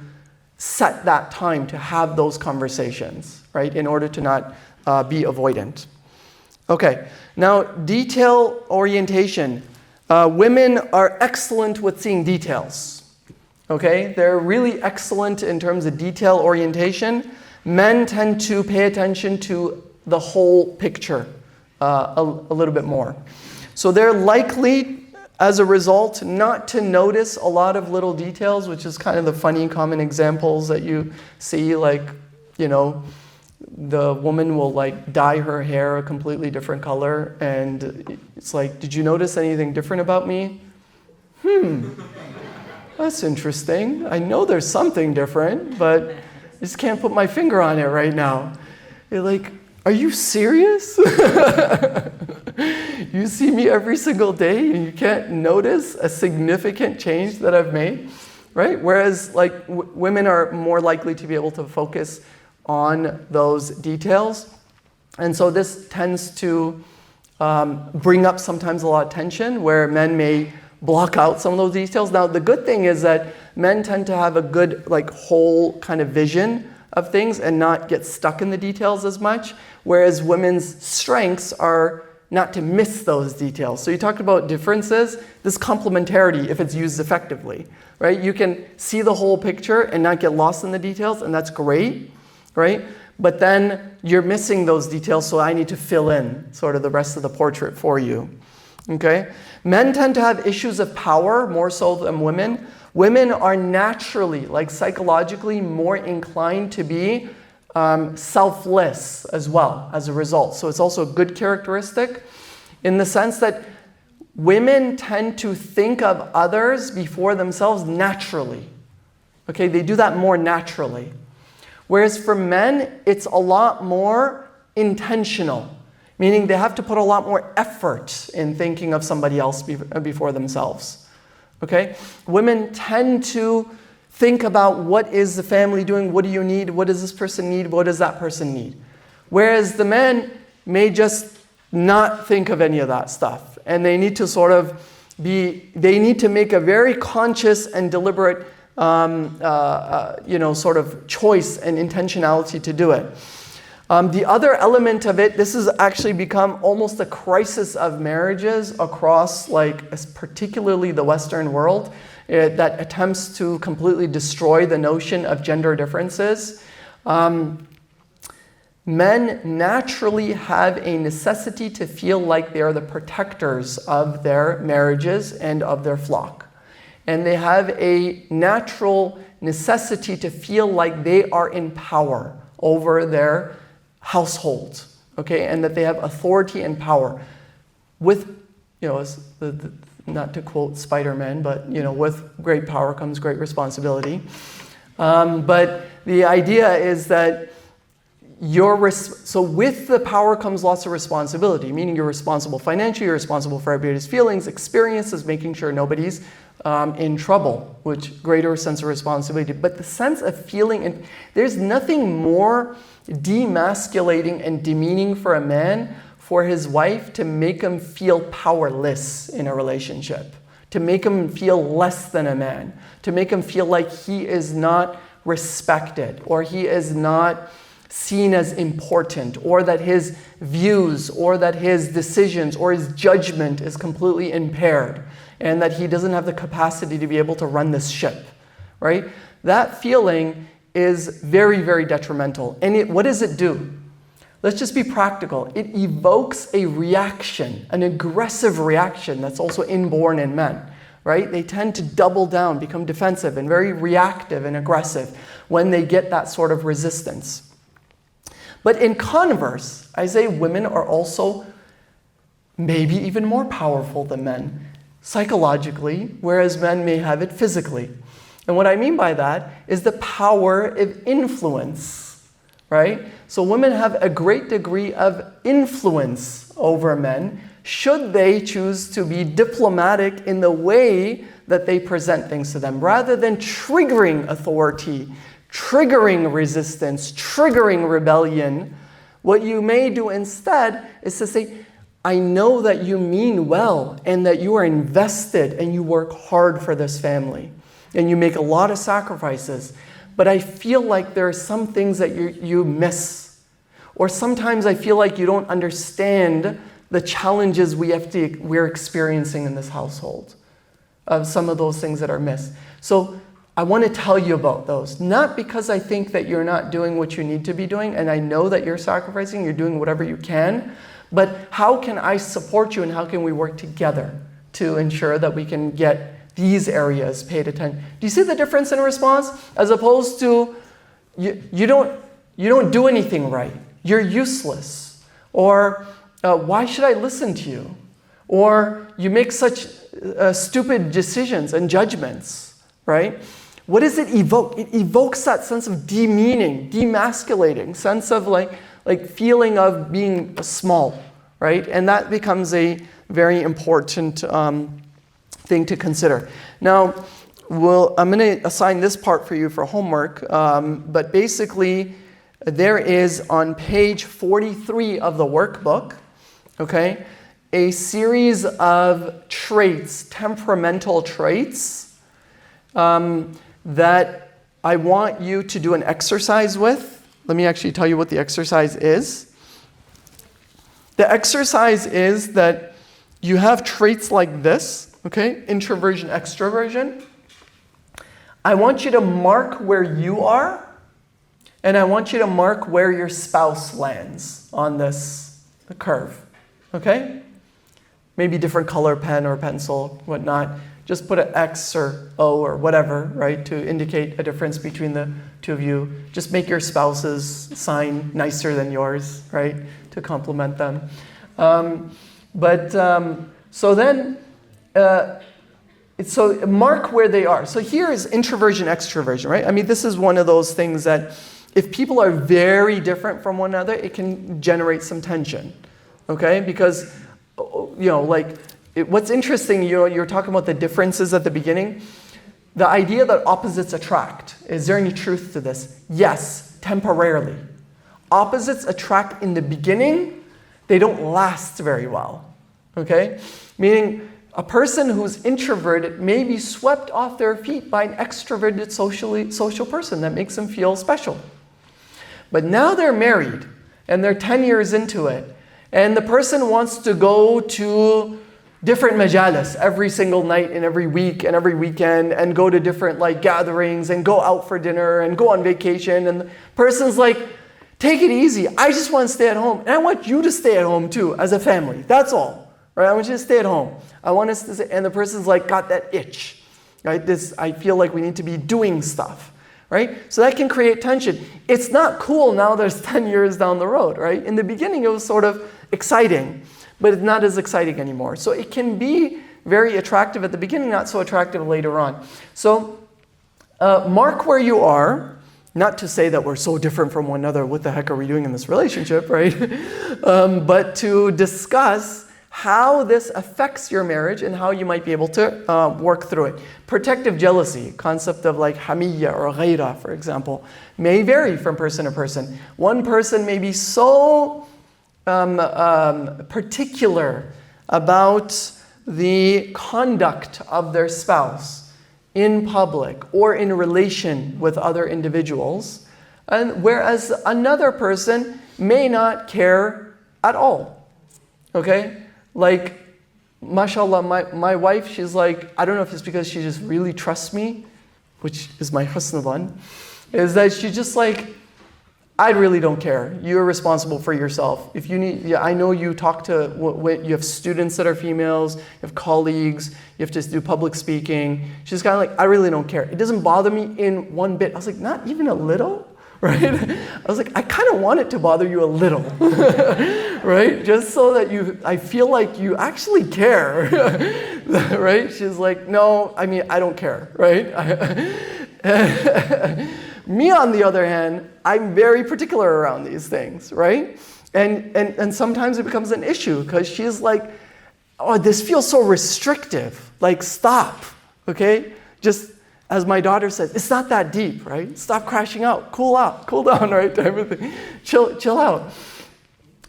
set that time to have those conversations, right? In order to not be avoidant. Okay, now detail orientation. Women are excellent with seeing details. Okay, they're really excellent in terms of detail orientation. Men tend to pay attention to the whole picture a little bit more. So they're likely, as a result, not to notice a lot of little details, which is kind of the funny common examples that you see, like, you know, the woman will like dye her hair a completely different color, and it's like, did you notice anything different about me? That's interesting. I know there's something different, but I just can't put my finger on it right now. You're like, are you serious? You see me every single day and you can't notice a significant change that I've made, right? Whereas like women are more likely to be able to focus on those details. And so this tends to bring up sometimes a lot of tension where men may block out some of those details. Now, the good thing is that men tend to have a good like whole kind of vision of things and not get stuck in the details as much, whereas women's strengths are not to miss those details. So you talked about differences, this complementarity if it's used effectively, right? You can see the whole picture and not get lost in the details, and that's great, right? But then you're missing those details, so I need to fill in sort of the rest of the portrait for you, okay? Men tend to have issues of power more so than women. Women are naturally, like psychologically, more inclined to be selfless as well as a result. So it's also a good characteristic in the sense that women tend to think of others before themselves naturally. Okay, they do that more naturally. Whereas for men, it's a lot more intentional, meaning they have to put a lot more effort in thinking of somebody else before themselves. Okay? Women tend to think about what is the family doing, what do you need, what does this person need, what does that person need. Whereas the men may just not think of any of that stuff. And they need to sort of they need to make a very conscious and deliberate sort of choice and intentionality to do it. The other element of it, this has actually become almost a crisis of marriages across, like, particularly the Western world, that attempts to completely destroy the notion of gender differences. Men naturally have a necessity to feel like they are the protectors of their marriages and of their flock. And they have a natural necessity to feel like they are in power over their household, okay, and that they have authority and power. With, not to quote Spider-Man, but with great power comes great responsibility. But the idea is that so with the power comes lots of responsibility, meaning you're responsible financially, you're responsible for everybody's feelings, experiences, making sure nobody's in trouble, which greater sense of responsibility. But the sense of feeling, and there's nothing more demasculating and demeaning for a man for his wife to make him feel powerless in a relationship, to make him feel less than a man, to make him feel like he is not respected or he is not seen as important, or that his views or that his decisions or his judgment is completely impaired and that he doesn't have the capacity to be able to run this ship, right? That feeling is very, very detrimental. And what does it do? Let's just be practical. It evokes a reaction, an aggressive reaction that's also inborn in men, right? They tend to double down, become defensive and very reactive and aggressive when they get that sort of resistance. But in converse, I say women are also maybe even more powerful than men psychologically, whereas men may have it physically. And what I mean by that is the power of influence, right? So women have a great degree of influence over men should they choose to be diplomatic in the way that they present things to them, rather than triggering authority, triggering resistance, triggering rebellion. What you may do instead is to say, I know that you mean well and that you are invested and you work hard for this family and you make a lot of sacrifices, but I feel like there are some things that you miss. Or sometimes I feel like you don't understand the challenges we're experiencing in this household, of some of those things that are missed. So I want to tell you about those, not because I think that you're not doing what you need to be doing, and I know that you're sacrificing, you're doing whatever you can, but how can I support you and how can we work together to ensure that we can get these areas paid attention? Do you see the difference in response? As opposed to, you don't do anything right, you're useless, or why should I listen to you? Or you make such stupid decisions and judgments, right? What does it evoke? It evokes that sense of demeaning, demasculating, sense of like feeling of being small, right? And that becomes a very important thing to consider. Now, I'm going to assign this part for you for homework, but basically there is on page 43 of the workbook, okay, a series of traits, temperamental traits, that I want you to do an exercise with. Let me actually tell you what the exercise is. The exercise is that you have traits like this, okay, introversion, extroversion. I want you to mark where you are, and I want you to mark where your spouse lands on this curve, okay? Maybe different color pen or pencil, whatnot. Just put an X or O or whatever, right, to indicate a difference between the two of you. Just make your spouse's sign nicer than yours, right, to complement them. So mark where they are. So here is introversion, extroversion, right? I mean, this is one of those things that if people are very different from one another, it can generate some tension, okay? Because, what's interesting, you're talking about the differences at the beginning. The idea that opposites attract, is there any truth to this? Yes, temporarily. Opposites attract in the beginning, they don't last very well, okay? Meaning a person who's introverted may be swept off their feet by an extroverted social person that makes them feel special. But now they're married and they're 10 years into it, and the person wants to go to different majalis every single night and every week and every weekend and go to different gatherings and go out for dinner and go on vacation, and the person's like, take it easy, I just want to stay at home, and I want you to stay at home too as a family, that's all, right? I want you to stay at home. I want us to stay, and the person's like got that itch, right? I feel like we need to be doing stuff, right? So that can create tension. It's not cool now there's 10 years down the road, right? In the beginning it was sort of exciting, but it's not as exciting anymore. So it can be very attractive at the beginning, not so attractive later on. So mark where you are, not to say that we're so different from one another, what the heck are we doing in this relationship, right? But to discuss how this affects your marriage and how you might be able to work through it. Protective jealousy, concept of like hamiyya or ghaira, for example, may vary from person to person. One person may be so particular about the conduct of their spouse in public or in relation with other individuals, and whereas another person may not care at all, okay? Like, mashallah, my wife, she's like, I don't know if it's because she just really trusts me, which is my husn dhan, is that she just like, I really don't care. You're responsible for yourself. If you need, I know you talk to, you have students that are females, you have colleagues, you have to do public speaking. She's kind of like, I really don't care. It doesn't bother me in one bit. I was like, not even a little? Right? I was like, I kind of want it to bother you a little, right? Just so that I feel like you actually care, right? She's like, no, I mean, I don't care, right? Me, on the other hand, I'm very particular around these things, right? And sometimes it becomes an issue because she's like, oh, this feels so restrictive. Like, stop, okay? Just as my daughter says, it's not that deep, right? Stop crashing out, cool down, right? Everything, chill out.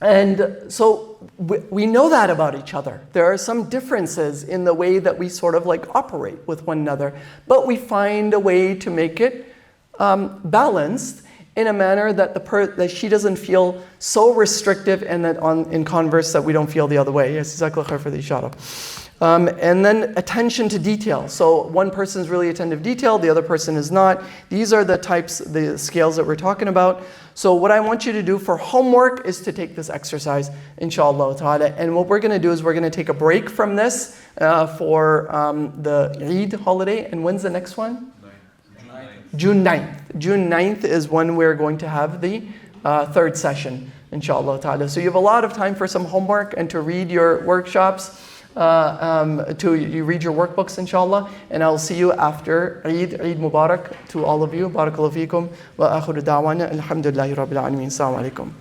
And so we know that about each other. There are some differences in the way that we sort of like operate with one another, but we find a way to make it balanced in a manner that that she doesn't feel so restrictive, and that in converse that we don't feel the other way. Yes, jazakallah khair for the ishara. And then attention to detail. So one person is really attentive to detail, the other person is not. These are the scales that we're talking about. So what I want you to do for homework is to take this exercise, inshallah ta'ala. And what we're going to do is we're going to take a break from this for the Eid holiday. And when's the next one? June 9th. June 9th is when we're going to have the third session, inshallah ta'ala. So you have a lot of time for some homework and to read your workshops. You read your workbooks, inshallah, and I'll see you after Eid Mubarak to all of you. Barakallahu feekum wa akhiru da'wana alhamdulillahi rabbil alameen. Assalamu alaikum.